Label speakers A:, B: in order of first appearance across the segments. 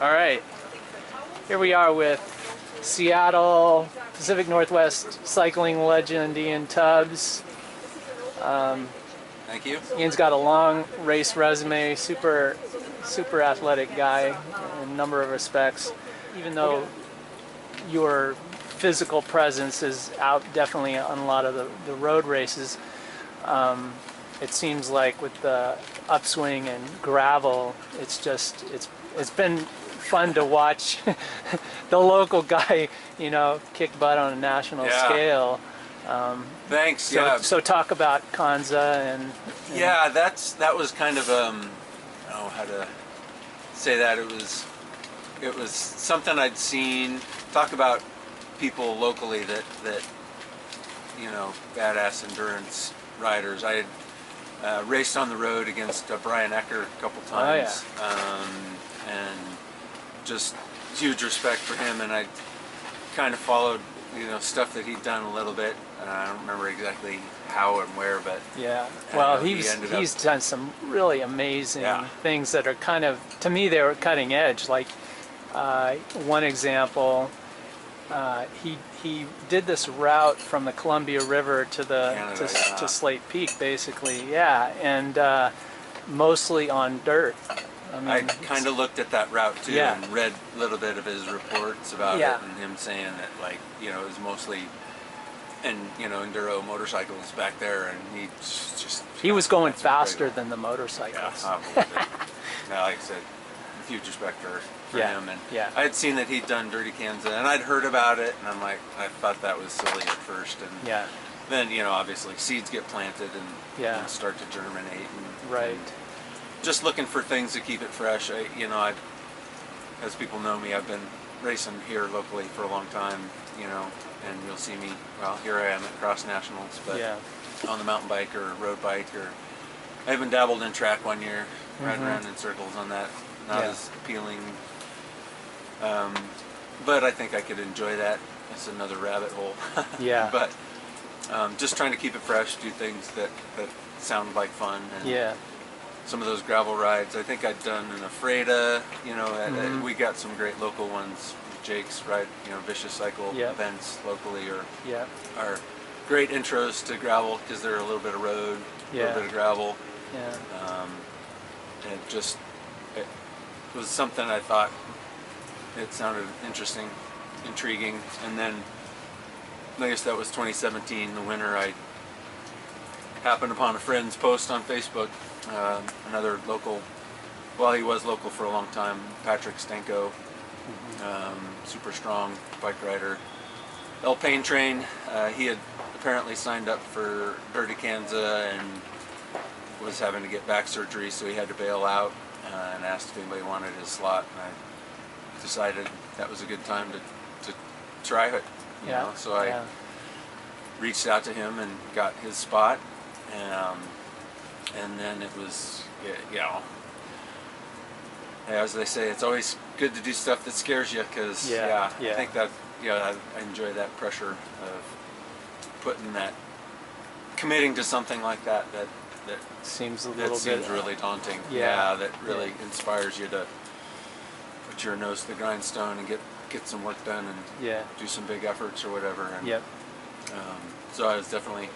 A: All right, here we are with Seattle Pacific Northwest cycling legend Ian Tubbs.
B: Thank you.
A: Ian's got a long race resume, super athletic guy in a number of respects. Even though your physical presence is out definitely on a lot of the road races, it seems like with the upswing and gravel, it's been fun to watch the local guy, kick butt on a national scale.
B: Thanks.
A: So talk about Kanza and
B: yeah, that was kind of I don't know how to say that. It was something I'd seen. Talk about people locally that badass endurance riders. I had raced on the road against Brian Ecker a couple times, and just huge respect for him. And I kind of followed stuff that he'd done a little bit. I don't remember exactly how and where, but
A: well, he's done some really amazing things that are kind of, to me, they were cutting edge. Like one example, he did this route from the Columbia River to to Slate Peak, basically, and mostly on dirt.
B: I kind of looked at that route too and read a little bit of his reports about it, and him saying that it was mostly enduro motorcycles back there, and he was
A: going faster than the motorcycles.
B: Yeah, now, like I said, huge respect for him, and I had seen that he'd done Dirty Kanza, and I'd heard about it, and I thought that was silly at first, and then obviously seeds get planted and start to germinate, and just looking for things to keep it fresh. As people know me, I've been racing here locally for a long time, and you'll see me, well, here I am at Cross Nationals, but on the mountain bike or road bike, or I even dabbled in track one year, riding around in circles on that. Not as appealing, but I think I could enjoy that. It's another rabbit hole. But just trying to keep it fresh, do things that sound like fun. And some of those gravel rides, I think I'd done an Afreda. We got some great local ones. Jake's ride, Vicious Cycle events locally are great intros to gravel because they're a little bit of road, a little bit of gravel. And it was something I thought it sounded interesting, intriguing, and then I guess that was 2017, the winter. I happened upon a friend's post on Facebook, another local, well, he was local for a long time, Patrick Stenko, super strong bike rider. El Pain Train, he had apparently signed up for Dirty Kanza and was having to get back surgery, so he had to bail out, and asked if anybody wanted his slot, and I decided that was a good time to try it. So I reached out to him and got his spot, and then it was, as they say, it's always good to do stuff that scares you, because I think that I enjoy that pressure of putting that, committing to something like that
A: seems
B: really daunting. That really inspires you to put your nose to the grindstone and get some work done and do some big efforts or whatever. And, so I was definitely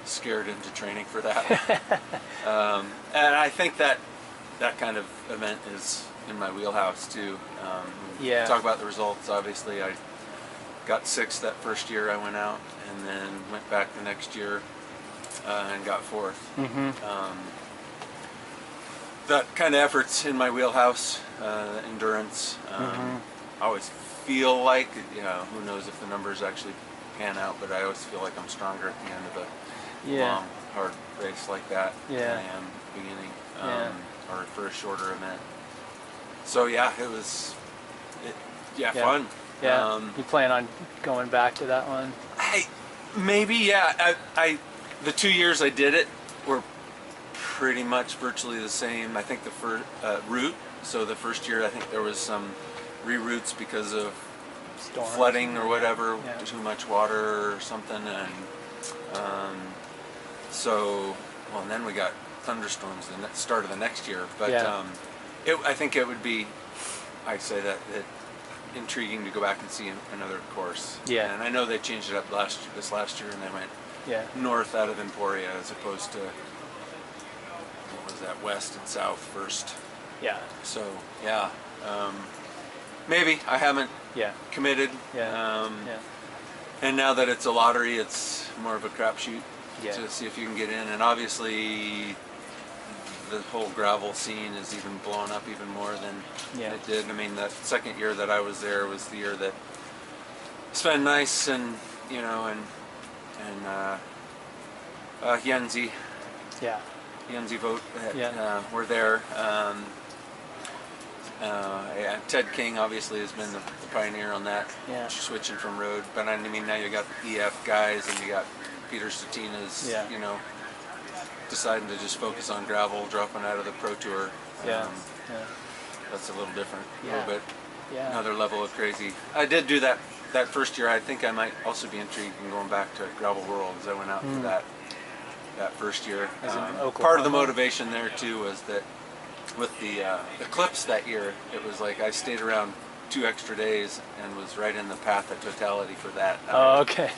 B: scared into training for that. And I think that kind of event is in my wheelhouse too. Talk about the results. Obviously, I got 6th that first year I went out, and then went back the next year and got 4th. That kind of effort's in my wheelhouse. Endurance. I always feel like, who knows if the numbers actually pan out, but I always feel like I'm stronger at the end of a long, hard race like that than I am at the beginning, or for a shorter event. So it was fun.
A: You plan on going back to that one?
B: Maybe, the 2 years I did it were pretty much virtually the same. I think the first route, so the first year I think there was some reroutes because of storms, flooding or whatever, too much water or something, and and then we got thunderstorms the start of the next year, but I think it would be I say that intriguing to go back and see another course.
A: Yeah.
B: And I know they changed it up this last year, and they went north out of Emporia as opposed to, what was that, west and south first.
A: Yeah.
B: So yeah, maybe I haven't committed.
A: Yeah.
B: And now that it's a lottery, it's more of a crapshoot to see if you can get in. And obviously, the whole gravel scene is even blowing up even more than it did. I mean, that second year that I was there was the year that Sven Nice and Yenzi Vogt were there. Ted King obviously has been the pioneer on that, switching from road. But I mean, now you got EF guys and you got Peter Statinas, deciding to just focus on gravel, dropping out of the Pro Tour. That's a little different, a little bit, another level of crazy. I did do that first year. I think I might also be intrigued in going back to Gravel Worlds. I went out for that first year. Part of the motivation there too was that with the Eclipse that year, it was like I stayed around 2 extra days and was right in the path of totality for that.
A: Oh, okay.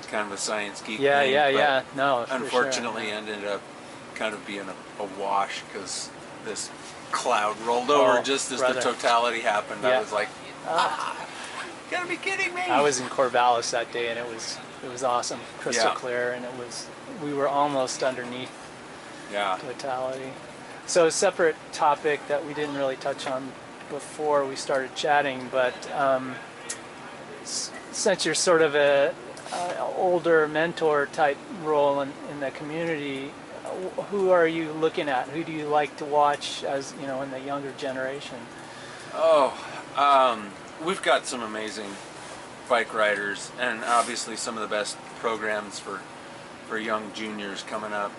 B: Kind of a science geek thing,
A: No,
B: unfortunately ended up kind of being a wash because this cloud rolled over just as the totality happened. I was like, you gotta be kidding me.
A: I was in Corvallis that day, and it was awesome, crystal clear, and we were almost underneath totality. So a separate topic that we didn't really touch on before we started chatting, but since you're sort of a older mentor type role in the community, who are you looking at? Who do you like to watch as in the younger generation?
B: We've got some amazing bike riders, and obviously some of the best programs for young juniors coming up.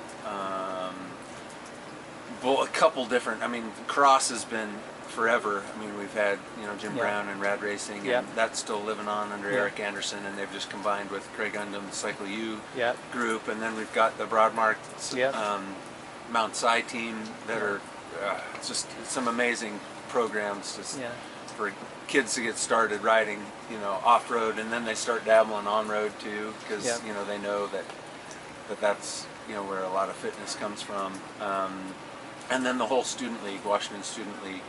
B: Well, a couple different. I mean, cross has been forever. I mean, we've had Jim Brown and Rad Racing, and that's still living on under Eric Anderson, and they've just combined with Craig Undham's Cycle U group, and then we've got the Broadmark Mount Si team that are just some amazing programs for kids to get started riding, off-road, and then they start dabbling on-road too, because they know that's where a lot of fitness comes from. And then the whole student league, Washington Student League,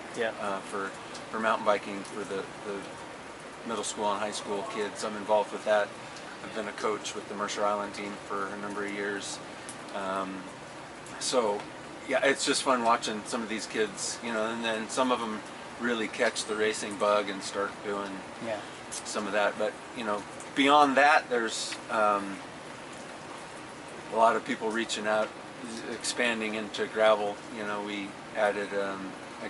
B: for mountain biking for the middle school and high school kids. I'm involved with that. I've been a coach with the Mercer Island team for a number of years. So yeah, it's just fun watching some of these kids, and then some of them really catch the racing bug and start doing some of that. But beyond that, there's a lot of people reaching out, expanding into gravel. We added a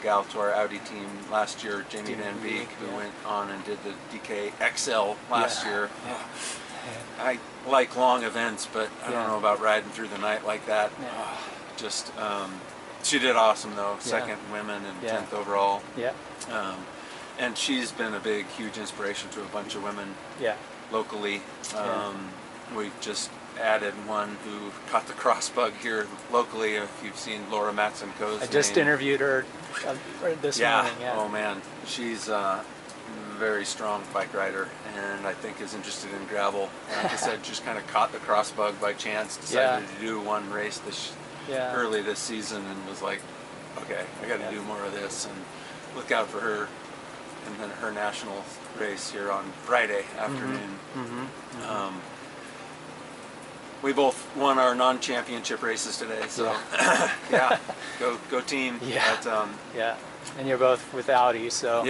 B: gal to our Audi team last year, Jamie Van Beek, who went on and did the DK XL last year. I like long events, but I don't know about riding through the night like that. She did awesome though, second women and 10th overall. And she's been a big, huge inspiration to a bunch of women locally. We just added one who caught the cross bug here locally. If you've seen Laura Matson-Coe's
A: I just interviewed her this morning.
B: Oh man, she's a very strong bike rider, and I think is interested in gravel. Like I said, just kind of caught the cross bug by chance, decided to do one race early this season, and was like, okay, I got to do more of this, and look out for her and then her national race here on Friday afternoon. We both won our non-championship races today, so go team.
A: And you're both with Audi, so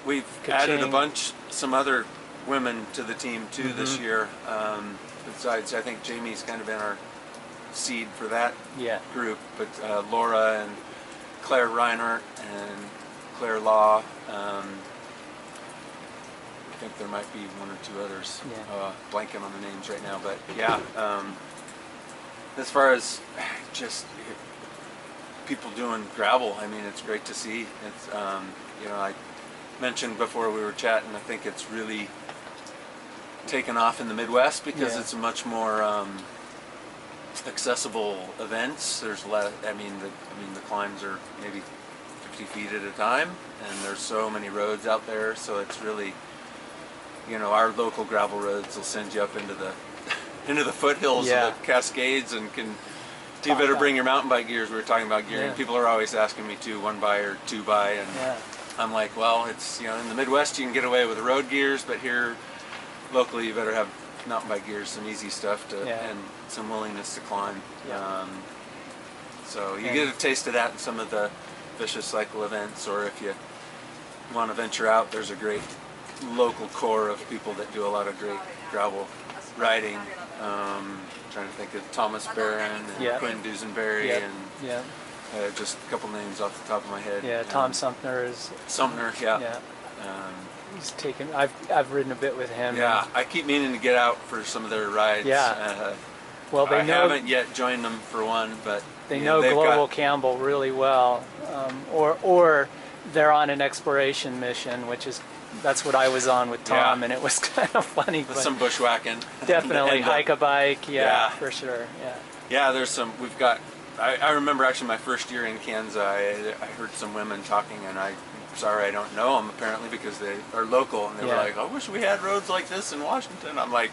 B: we've added some other women to the team too this year. Besides, I think Jamie's kind of been our seed for that group, but Laura and Claire Reinhardt and Claire Law. I think there might be one or two others. Blanking on the names right now, but as far as just people doing gravel, I mean, it's great to see. It's I mentioned before we were chatting, I think it's really taken off in the Midwest because it's a much more accessible events. There's less. The climbs are maybe 50 feet at a time, and there's so many roads out there, so it's really, you know, our local gravel roads will send you up into the into the foothills of the Cascades, and you better bring your mountain bike gears. We were talking about gearing. People are always asking me to 1x or 2x, and I'm like, well, it's, you know, in the Midwest you can get away with the road gears, but here locally you better have mountain bike gears, some easy stuff to, and some willingness to climb. So you get a taste of that in some of the vicious cycle events, or if you want to venture out, there's a great local core of people that do a lot of great gravel riding. Trying to think of Thomas Barron and Quinn Dusenberry and just a couple names off the top of my head.
A: Yeah, Tom Sumner is.
B: Sumner,
A: He's taken. I've ridden a bit with him.
B: Yeah, I keep meaning to get out for some of their rides.
A: Yeah. Well, I
B: haven't yet joined them for one, but
A: they know Global Campbell really well, or they're on an exploration mission, that's what I was on with Tom, and it was kind of funny.
B: With some bushwhacking.
A: Definitely hike a bike, for sure.
B: Yeah, there's some. We've got. I remember actually my first year in Kansas, I heard some women talking, and sorry I don't know them apparently because they are local, and they were like, I wish we had roads like this in Washington. I'm like,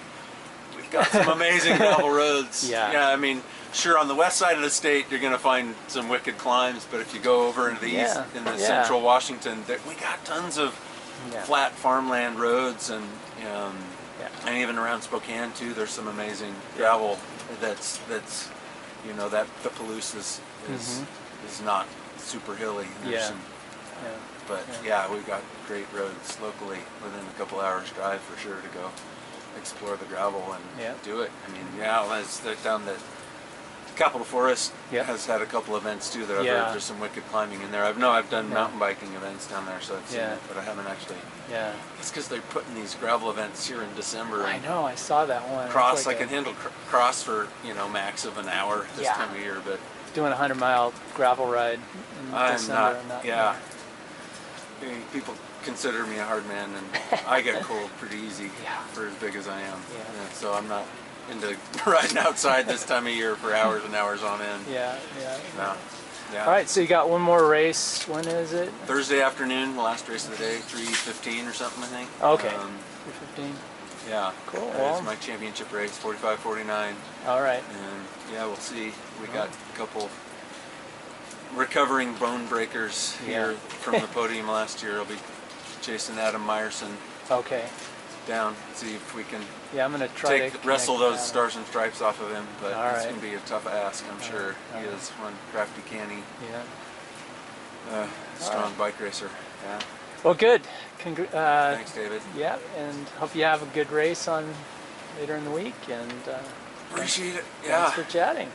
B: we've got some amazing gravel roads. I mean, sure, on the west side of the state you're going to find some wicked climbs, but if you go over into the east, in the central Washington, we got tons of flat farmland roads, and even around Spokane too, there's some amazing gravel that's you know, that the Palouse is not super hilly. But we've got great roads locally within a couple hours drive for sure to go explore the gravel and do it. I mean, it's down the Capitol Forest has had a couple events too that I've heard there's some wicked climbing in there. I've done mountain biking events down there, so I've seen it, but I haven't actually. It's because they're putting these gravel events here in December.
A: I know, I saw that one.
B: Cross, I can handle cross for, you know, max of an hour this time of year, but
A: doing a 100-mile gravel ride in December.
B: People consider me a hard man, and I get cold pretty easy for as big as I am. So I'm not into riding outside this time of year for hours and hours on end. All right, so you got one more race. When is it? Thursday afternoon, the last race of the day, 3:15 or something, I think.
A: Okay. 3:15.
B: Yeah.
A: Cool.
B: It's my championship race, 45-49.
A: All right.
B: And we'll see. We got a couple recovering bone breakers here from the podium last year. I'll be chasing Adam Meyerson.
A: Okay.
B: Down, see if we can.
A: I'm gonna try to
B: wrestle those stars and stripes off of him, but it's
A: right.
B: gonna be a tough ask, I'm sure. He is one crafty, canny, strong bike racer.
A: Well, good.
B: Thanks, David.
A: And hope you have a good race on later in the week. And
B: appreciate it.
A: Thanks for chatting.